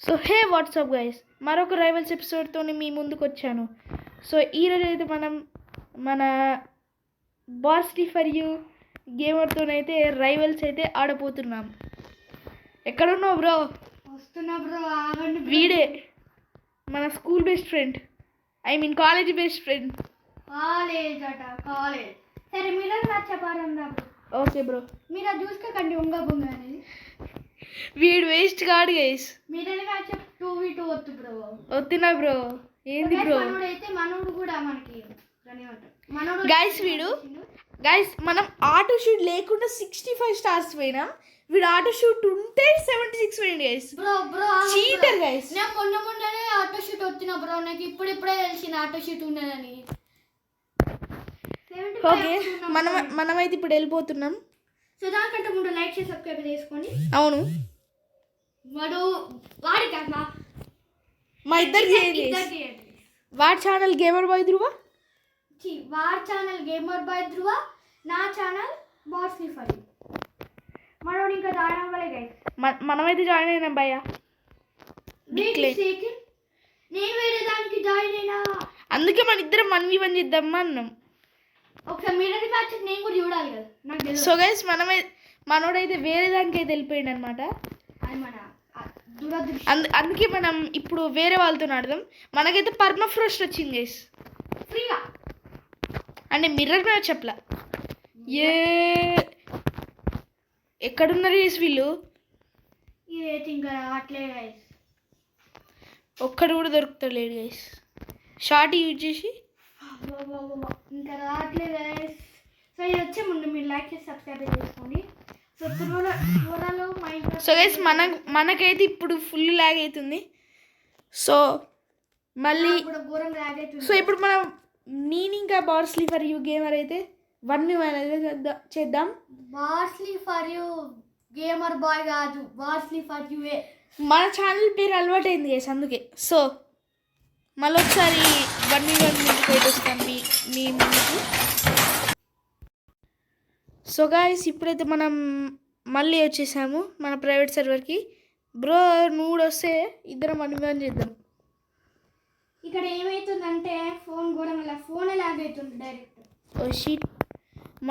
So hey WhatsApp guys, మరొక rivals ఎపిసోడ్తో మీ ముందుకు వచ్చాను. సో ఈరోజు అయితే మనం మన బాస్లీ ఫర్ యూ గేమర్తోనైతే రైవల్స్ అయితే ఆడపోతున్నాం. ఎక్కడున్నావు బ్రో? వస్తున్నా బ్రో, ఆగండి. వీడే మన school best friend, I mean college best friend. College అట, కాలేజ్. సరే మీరు మ్యాచ్ చెప్పారన్నా బ్రో. ఓకే బ్రో, మీరు అది చూసుకోకండి ఉంగా బొంగ అనేది. వీడు వేస్ట్ కాడు గైస్. మీరని మ్యాచ్ 2v2 వద్దు బ్రో. వస్తున్నా బ్రో. ఏంది బ్రో? మనోడు కూడా మనకి మనోడు గైస్ వీడు గైస్ మనం ఆటో షూట్ లేకుండా 65 స్టార్స్ పోయినాం. వీడు ఆటో షూట్ ఉంటే 76 పోయింది guys. Bro bro cheater guys. నేను మొన్ననే ఆటో షూట్ వచ్చిన బ్రో, నాకు ఇప్పుడే తెలిసిన ఆటో షూట్ ఉన్నదని. ఓకే, మనమైతే ఇప్పుడు వెళ్ళిపోతున్నాం. సో దానికంటే ముందు లైక్ చేసి సబ్స్క్రైబ్ చేసుకోండి. అవును, వాడి కదా మా ఇద్దరు చేయండి. వాడి ఛానల్ గేమర్ బాయ్ ధ్రువ, వాడి ఛానల్ గేమర్ బాయ్ ధ్రువ, నా ఛానల్ బాస్లీ ఫర్ యూ. మనోడు ఇంకా జాయిన్ అవ్వలే గైస్. మనమైతే జాయిన్ అయినాం భయ్య. నేను వేరే దానికి జాయిన్ అయినా, అందుకే మన ఇద్దరం 1v1 చేద్దామా అన్నాం. ఒకసారి మీరది మ్యాచ్ నేను కూడా చూడాలి కదా, నాకు తెలుసు. సో గైస్ మనోడైతే వేరే దానికి అయితే వెళ్ళిపోయింది అనమాట. అది మన దురదృష్టం. అందుకే మనం ఇప్పుడు వేరే వాళ్ళతో ఆడదాం. మనకైతే పర్మఫ్రోస్ట్ వచ్చింది గైస్ ఫ్రీగా, అంటే మిర్రర్ మ్యాచ్ చెప్పలా. ఏ ఎక్కడున్నారు గైస్ వీళ్ళు? ఇదైతే ఇంకా రావట్లే గైస్, ఒక్కడు కూడా దొరుకుతలేడు గైస్. షార్ట్ యూజ్ చేసి ఇంకా రావట్లేదు గైస్. సో ఇది వచ్చే ముందు మీరు లైక్ చేసి సబ్స్క్రైబ్ చేసుకోండి. సో గైస్ మనకైతే ఇప్పుడు ఫుల్ ల్యాగ్ అవుతుంది. సో మళ్ళీ సో ఇప్పుడు మనం నేను ఇంకా బాస్లీ ఫర్ యూ గేమర్ అయితే 1v1 అయితే చేద్దాం. బాస్లీ ఫర్ యూ గేమర్ బాయ్ కాదు, బాస్లీ ఫర్ యూ. మన ఛానల్ పేరు అలవాటు అయింది గైస్ అందుకే. సో మళ్ళీ ఒకసారి 1v1 ముందుకు అయితే వస్తాను మీ ముందుకు. సో గాయస్ ఇప్పుడైతే మనం మళ్ళీ వచ్చేసాము మన ప్రైవేట్ సర్వర్కి. బ్రో నువ్వు కూడా వస్తే ఇద్దరం 1v1 చేద్దాం. ఇక్కడ ఏమవుతుందంటే ఫోన్ కూడా మళ్ళీ ఫోన్ లాగ్ అవుతుంది డైరెక్ట్. ఓ షీట్,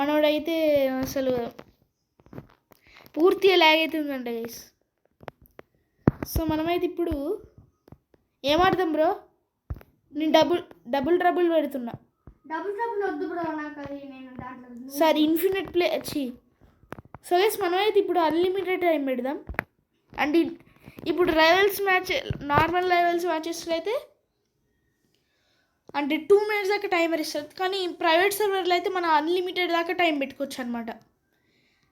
మనోడైతే అసలు పూర్తిగా ల్యాగ్ అవుతుందంట గైస్. సో మనమైతే ఇప్పుడు ఏమాడదాం బ్రో? నేను డబుల్ ట్రబుల్ పెడుతున్నా. డబుల్ ట్రబుల్ వద్దు బ్రో, నాకు అది నేను దాంట్లో సార్ ఇన్ఫినిట్ ప్లే వచ్చి. సో గైస్ మనమైతే ఇప్పుడు అన్లిమిటెడ్ టైం పెడదాం. అండ్ ఇప్పుడు రైవల్స్ మ్యాచ్, నార్మల్ రైవల్స్ మ్యాచెస్లో అయితే అంటే 2 minutes దాకా టైమర్ ఇస్తుంది. కానీ ప్రైవేట్ సర్వర్లో అయితే మనం అన్లిమిటెడ్ దాకా టైం పెట్టుకోవచ్చు అనమాట.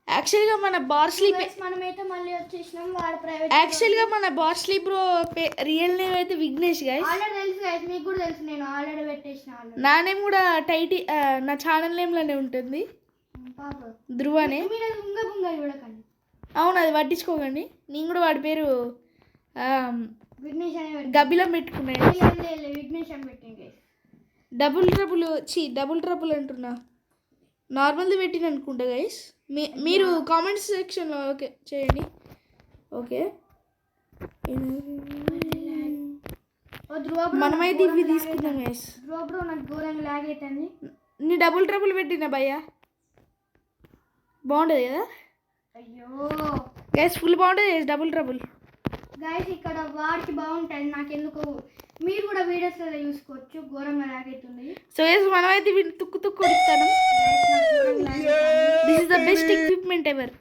యాక్చువల్గా మన బాస్లీ మనమైతే మళ్ళీ వచ్చేసినాం. వాడు ప్రైవేట్ యాక్చువల్గా మన బాస్లీ బ్రో రియల్ నేమ్ అయితే విఘ్నేష్ గైస్. ఆల్రెడీ తెలుసు గైస్, మీకు కూడా తెలుసు, నేను ఆల్రెడీ పెట్టేసిన. నా నేమ్ కూడా నా ఛానల్ నేమ్లోనే ఉంటుంది, ధ్రువనే. చూడకండి. అవును, అది పట్టించుకోకండి. నేను కూడా వాడి పేరు విఘ్నేష్ అని గబ్బిలం పెట్టుకున్నాను. విఘ్నేష్ అని పెట్టింది గైస్. డబుల్ ట్రబుల్ అంటున్నా, నార్మల్ది పెట్టిన అనుకుంటా గైస్. మీరు కామెంట్ సెక్షన్లో ఓకే చేయండి. ఓకే మనమైతే ఇవి తీసుకుందాం గైస్. బ్రో నాకు ఘోరంగా లాగ్ అవుతుంది. నీ డబుల్ ట్రబుల్ పెట్టిన భయ్యా, బాగుంటుంది కదా? అయ్యో గైస్ ఫుల్ బాగుంటుంది గైస్ డబుల్ ట్రబుల్. గైస్ ఇక్కడ వాడికి బాగుంటుంది, నాకెందుకు మీరు కూడా వీడియోస్లో చూసుకోవచ్చు. ఘోరంగా లాగ్ అవుతుంది. సో గైస్ మనమైతే తుక్కు కొడుతాను. This is the best equipment ever.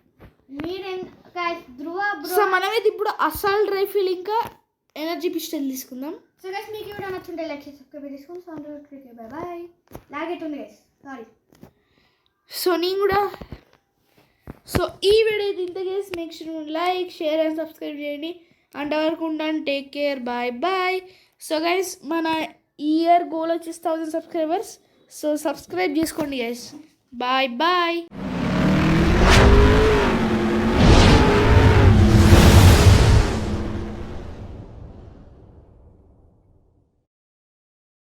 So మనమైతే ఇప్పుడు అసాల్ట్ రైఫిల్ ఇంకా ఎనర్జీ పిస్టల్ తీసుకుందాం. సో గైస్ మీకు వీడియో నచ్చుంటే లైక్ చేసి సబ్స్క్రైబ్ చేసుకోండి. Bye bye. లాగ్ అవుతుంది గైస్, సారీ. సో నేను కూడా సో ఈ వీడియో అయితే ఇంత guys. Make sure like, share and subscribe చేయండి. అంతవరకు ఉంటాను. Take care, bye bye. So guys మన ఇయర్ గోల్ వచ్చేసి 1000 సబ్స్క్రైబర్స్. సో సబ్స్క్రైబ్ చేసుకోండి గైస్. Bye bye.